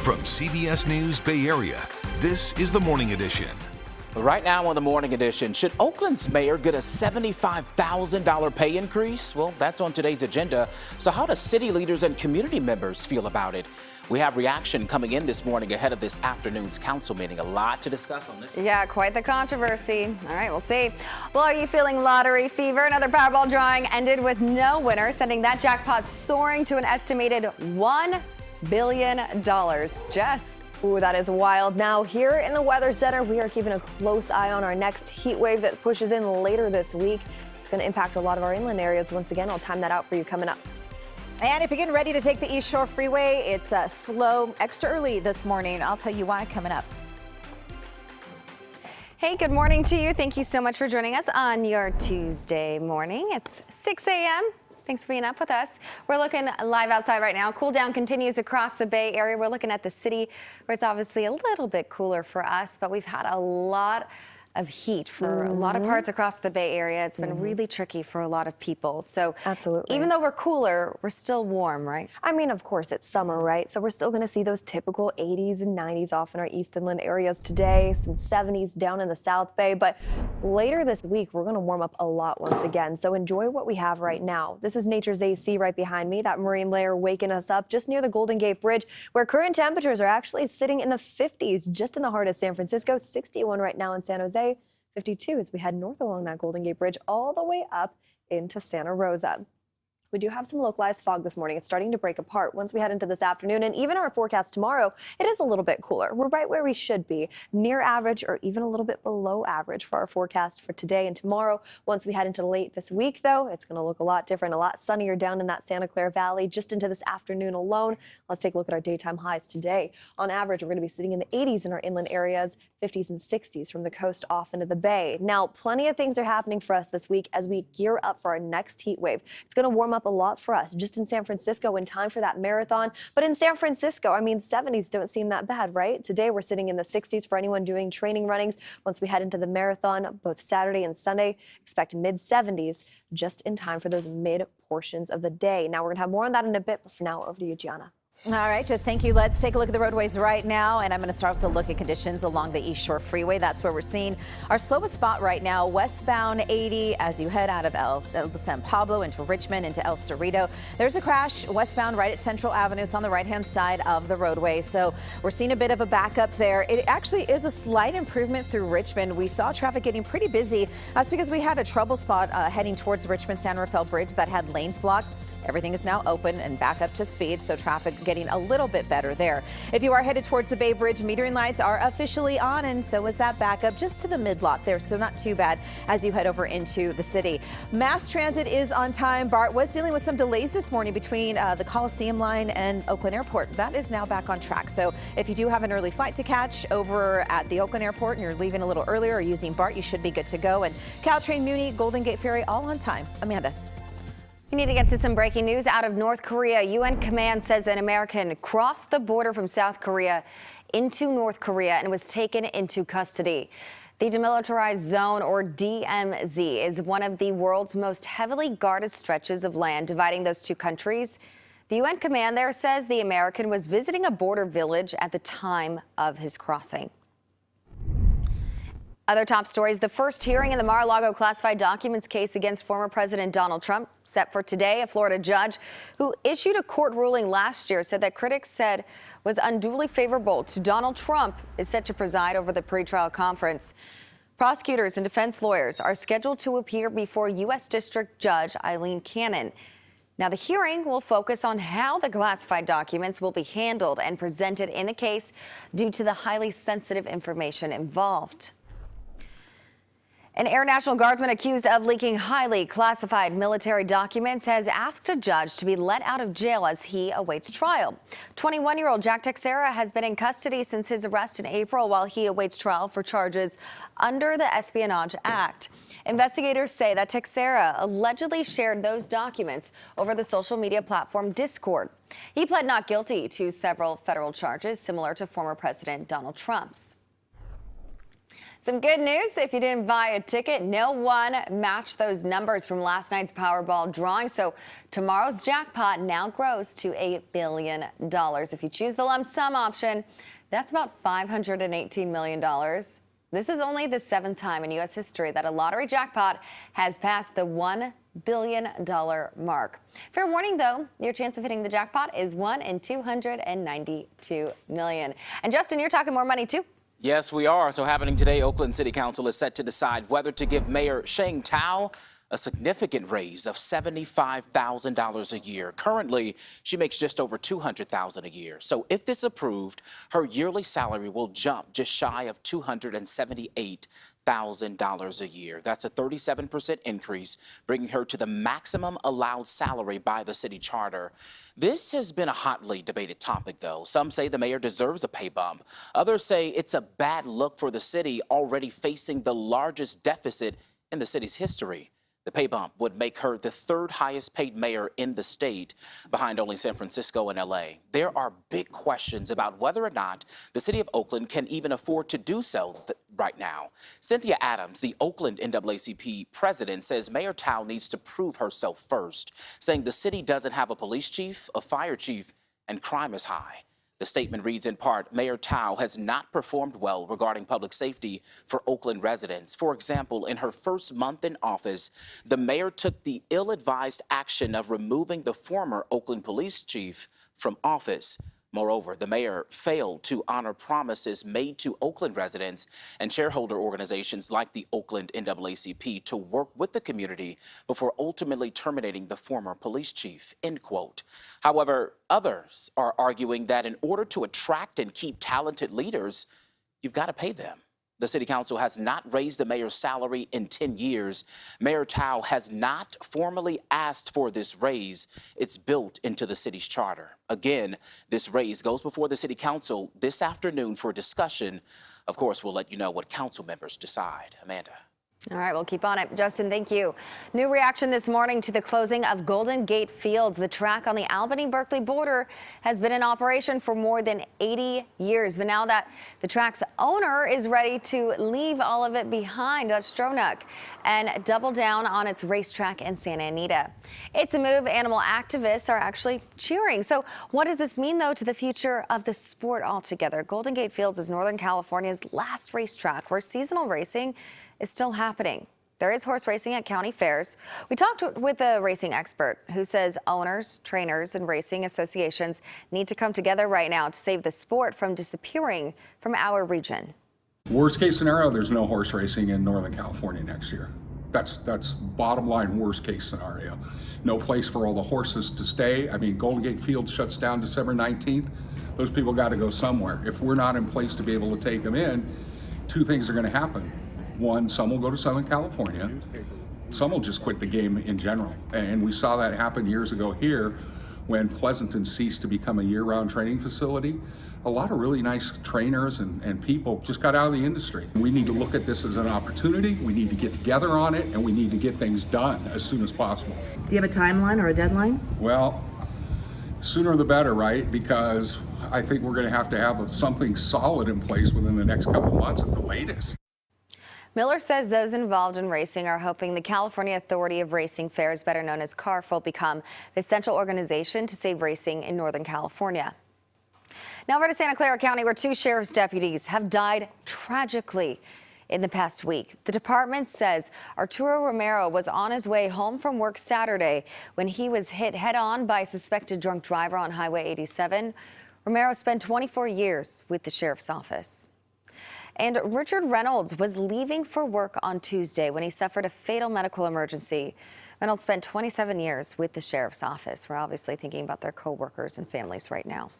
From CBS News Bay Area, this is the Morning Edition. Right now on the Morning Edition, should Oakland's mayor get a $75,000 pay increase? Well, that's on today's agenda. So how do city leaders and community members feel about it? We have reaction coming in this morning ahead of this afternoon's council meeting. A lot to discuss on this. Yeah, quite the controversy. All right, we'll see. Well, are you feeling lottery fever? Another Powerball drawing ended with no winner, sending that jackpot soaring to an estimated $1 billion. Ooh, that is wild. Now, here in the Weather Center, we are keeping a close eye on our next heat wave that pushes in later this week. It's going to impact a lot of our inland areas. Once again, I'll time that out for you coming up. And if you're getting ready to take the East Shore Freeway, it's slow extra early this morning. I'll tell you why coming up. Hey, good morning to you. Thank you so much for joining us on your Tuesday morning. It's 6 a.m. Thanks for being up with us. We're looking live outside right now. Cool down continues across the Bay Area. We're looking at the city where it's obviously a little bit cooler for us, but we've had a lot of heat for a lot of parts across the Bay Area. It's been really tricky for a lot of people. So absolutely, even though we're cooler, we're still warm, right? I mean, of course, it's summer, right? So we're still going to see those typical 80s and 90s off in our east inland areas today, some 70s down in the South Bay. But later this week, we're going to warm up a lot once again. So enjoy what we have right now. This is nature's AC right behind me, that marine layer waking us up just near the Golden Gate Bridge, where current temperatures are actually sitting in the 50s, just in the heart of San Francisco. 61 right now in San Jose. 52 as we head north along that Golden Gate Bridge all the way up into Santa Rosa. We do have some localized fog this morning. It's starting to break apart once we head into this afternoon, and even our forecast tomorrow, it is a little bit cooler. We're right where we should be, near average or even a little bit below average for our forecast for today and tomorrow. Once we head into late this week, though, it's going to look a lot different, a lot sunnier down in that Santa Clara Valley just into this afternoon alone. Let's take a look at our daytime highs today. On average, we're going to be sitting in the 80s in our inland areas, 50s and 60s from the coast off into the bay. Now, plenty of things are happening for us this week as we gear up for our next heat wave. It's going to warm up a lot for us just in San Francisco in time for that marathon. But in San Francisco, I mean, 70s don't seem that bad, right? Today, we're sitting in the 60s for anyone doing training runnings. Once we head into the marathon, both Saturday and Sunday, expect mid 70s just in time for those mid portions of the day. Now, we're going to have more on that in a bit, but for now, over to you, Gianna. All right, just thank you. Let's take a look at the roadways right now, and I'm going to start with a look at conditions along the East Shore Freeway. That's where we're seeing our slowest spot right now, westbound 80 as you head out of El San Pablo into Richmond into El Cerrito. There's a crash westbound right at Central Avenue. It's on the right-hand side of the roadway, so we're seeing a bit of a backup there. It actually is a slight improvement through Richmond. We saw traffic getting pretty busy. That's because we had a trouble spot heading towards the Richmond-San Rafael Bridge that had lanes blocked. Everything is now open and back up to speed, so traffic getting a little bit better there. If you are headed towards the Bay Bridge, metering lights are officially on, and so is that backup just to the mid-lot there, so not too bad as you head over into the city. Mass transit is on time. BART was dealing with some delays this morning between the Coliseum line and Oakland Airport. That is now back on track, so if you do have an early flight to catch over at the Oakland Airport and you're leaving a little earlier or using BART, you should be good to go. And Caltrans, Muni, Golden Gate Ferry, all on time. Amanda. We need to get to some breaking news out of North Korea. UN command says an American crossed the border from South Korea into North Korea and was taken into custody. The Demilitarized Zone, or DMZ, is one of the world's most heavily guarded stretches of land dividing those two countries. The UN command there says the American was visiting a border village at the time of his crossing. Other top stories. The first hearing in the Mar-a-Lago classified documents case against former President Donald Trump set for today. A Florida judge who issued a court ruling last year said that critics said was unduly favorable to Donald Trump is set to preside over the pretrial conference. Prosecutors and defense lawyers are scheduled to appear before U.S. District Judge Eileen Cannon. Now, the hearing will focus on how the classified documents will be handled and presented in the case due to the highly sensitive information involved. An Air National Guardsman accused of leaking highly classified military documents has asked a judge to be let out of jail as he awaits trial. 21-year-old Jack Texera has been in custody since his arrest in April while he awaits trial for charges under the Espionage Act. Investigators say that Texera allegedly shared those documents over the social media platform Discord. He pled not guilty to several federal charges similar to former President Donald Trump's. Some good news. If you didn't buy a ticket, no one matched those numbers from last night's Powerball drawing. So tomorrow's jackpot now grows to $1 billion. If you choose the lump sum option, that's about $518 million. This is only the 7th time in U.S. history that a lottery jackpot has passed the $1 billion mark. Fair warning, though, your chance of hitting the jackpot is 1 in 292 million. And Justin, you're talking more money, too. Yes, we are. So happening today, Oakland City Council is set to decide whether to give Mayor Sheng Tao a significant raise of $75,000 a year. Currently, she makes just over $200,000 a year. So if this approved, her yearly salary will jump just shy of $278,000 a year. That's a 37% increase, bringing her to the maximum allowed salary by the city charter. This has been a hotly debated topic, though. Some say the mayor deserves a pay bump. Others say it's a bad look for the city, already facing the largest deficit in the city's history. The pay bump would make her the 3rd highest paid mayor in the state, behind only San Francisco and LA. There are big questions about whether or not the city of Oakland can even afford to do so right now. Cynthia Adams, the Oakland NAACP president, says Mayor Tao needs to prove herself first, saying the city doesn't have a police chief, a fire chief, and crime is high. The statement reads in part, Mayor Tao has not performed well regarding public safety for Oakland residents. For example, in her first month in office, the mayor took the ill-advised action of removing the former Oakland police chief from office. Moreover, the mayor failed to honor promises made to Oakland residents and shareholder organizations like the Oakland NAACP to work with the community before ultimately terminating the former police chief, end quote. However, others are arguing that in order to attract and keep talented leaders, you've got to pay them. The city council has not raised the mayor's salary in 10 years. Mayor Tao has not formally asked for this raise. It's built into the city's charter. Again, this raise goes before the city council this afternoon for discussion. Of course, we'll let you know what council members decide. Amanda. All right, we'll keep on it. Justin, thank you. New reaction this morning to the closing of Golden Gate Fields. The track on the Albany-Berkeley border has been in operation for more than 80 years. But now that the track's owner is ready to leave all of it behind, that's Stronach, and double down on its racetrack in Santa Anita. It's a move animal activists are actually cheering. So what does this mean, though, to the future of the sport altogether? Golden Gate Fields is Northern California's last racetrack where seasonal racing is still happening. There is horse racing at county fairs. We talked with a racing expert who says owners, trainers, and racing associations need to come together right now to save the sport from disappearing from our region. Worst case scenario, there's no horse racing in Northern California next year. That's bottom line worst case scenario. No place for all the horses to stay. I mean, Golden Gate Field shuts down December 19th. Those people got to go somewhere. If we're not in place to be able to take them in, 2 things are going to happen. One, some will go to Southern California. Some will just quit the game in general. And we saw that happen years ago here when Pleasanton ceased to become a year-round training facility. A lot of really nice trainers and people just got out of the industry. We need to look at this as an opportunity. We need to get together on it, and we need to get things done as soon as possible. Do you have a timeline or a deadline? Well, sooner the better, right? Because I think we're going to have something solid in place within the next couple of months at the latest. Miller says those involved in racing are hoping the California Authority of Racing Fairs, better known as CARF, will become the central organization to save racing in Northern California. Now over to Santa Clara County, where 2 sheriff's deputies have died tragically in the past week. The department says Arturo Romero was on his way home from work Saturday when he was hit head-on by a suspected drunk driver on Highway 87. Romero spent 24 years with the sheriff's office. And Richard Reynolds was leaving for work on Tuesday when he suffered a fatal medical emergency. Reynolds spent 27 years with the sheriff's office. We're obviously thinking about their co-workers and families right now.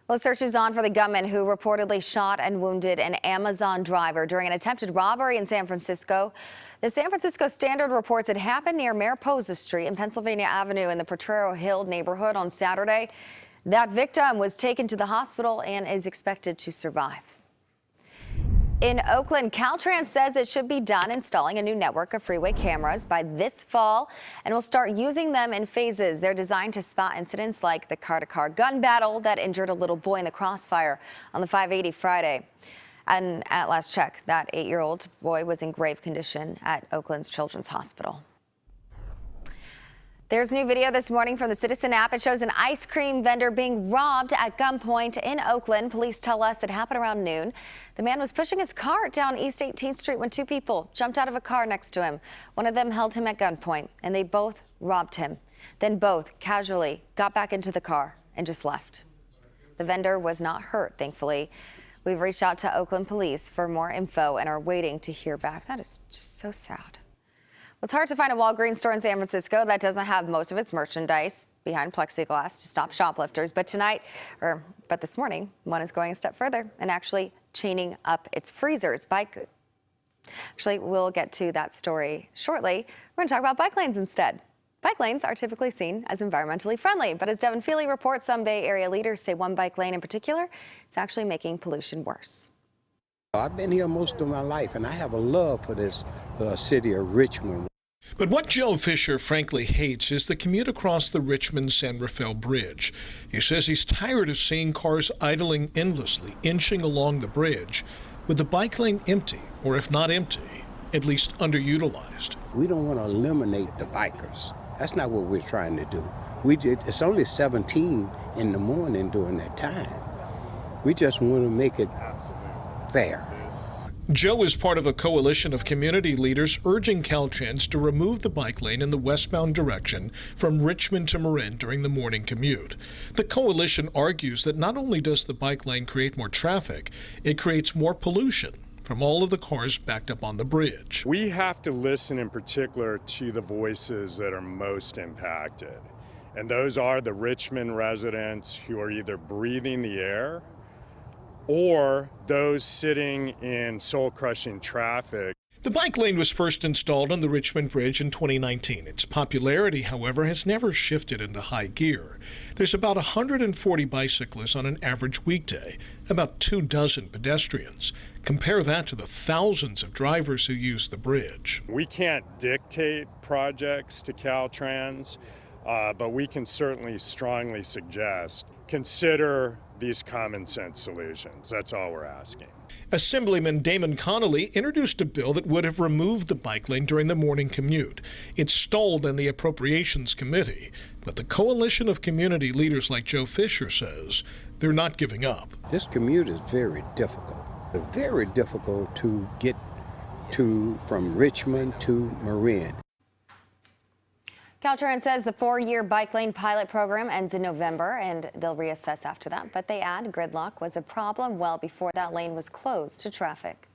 Well, search is on for the gunman who reportedly shot and wounded an Amazon driver during an attempted robbery in San Francisco. The San Francisco Standard reports it happened near Mariposa Street and Pennsylvania Avenue in the Potrero Hill neighborhood on Saturday. That victim was taken to the hospital and is expected to survive. In Oakland, Caltrans says it should be done installing a new network of freeway cameras by this fall and will start using them in phases. They're designed to spot incidents like the car-to-car gun battle that injured a little boy in the crossfire on the 580 Friday. And at last check, that 8-year-old boy was in grave condition at Oakland's Children's Hospital. There's new video this morning from the Citizen app. It shows an ice cream vendor being robbed at gunpoint in Oakland. Police tell us it happened around noon. The man was pushing his cart down East 18th Street when two people jumped out of a car next to him. One of them held him at gunpoint, and they both robbed him. Then both casually got back into the car and just left. The vendor was not hurt, thankfully. We've reached out to Oakland police for more info and are waiting to hear back. That is just so sad. It's hard to find a Walgreens store in San Francisco that doesn't have most of its merchandise behind plexiglass to stop shoplifters. But this morning, one is going a step further and actually chaining up its freezers. Actually, we'll get to that story shortly. We're going to talk about bike lanes instead. Bike lanes are typically seen as environmentally friendly, but as Devin Feely reports, some Bay Area leaders say one bike lane in particular is actually making pollution worse. I've been here most of my life, and I have a love for this city of Richmond. But what Joe Fisher frankly hates is the commute across the Richmond-San Rafael Bridge. He says he's tired of seeing cars idling endlessly, inching along the bridge, with the bike lane empty, or if not empty, at least underutilized. We don't want to eliminate the bikers. That's not what we're trying to do. It's only 17 in the morning during that time. We just want to make it fair. Joe is part of a coalition of community leaders urging Caltrans to remove the bike lane in the westbound direction from Richmond to Marin during the morning commute. The coalition argues that not only does the bike lane create more traffic, it creates more pollution from all of the cars backed up on the bridge. We have to listen in particular to the voices that are most impacted. And those are the Richmond residents who are either breathing the air or those sitting in soul-crushing traffic. The bike lane was first installed on the Richmond Bridge in 2019. Its popularity, however, has never shifted into high gear. There's about 140 bicyclists on an average weekday, about 24 pedestrians. Compare that to the thousands of drivers who use the bridge. We can't dictate projects to Caltrans, but we can certainly strongly suggest consider these common sense solutions. That's all we're asking. Assemblyman Damon Connolly introduced a bill that would have removed the bike lane during the morning commute. It stalled in the Appropriations Committee, but the coalition of community leaders like Joe Fisher says they're not giving up. This commute is very difficult. It's very difficult to get to from Richmond to Marin. Caltrans says the 4-year bike lane pilot program ends in November, and they'll reassess after that. But they add gridlock was a problem well before that lane was closed to traffic.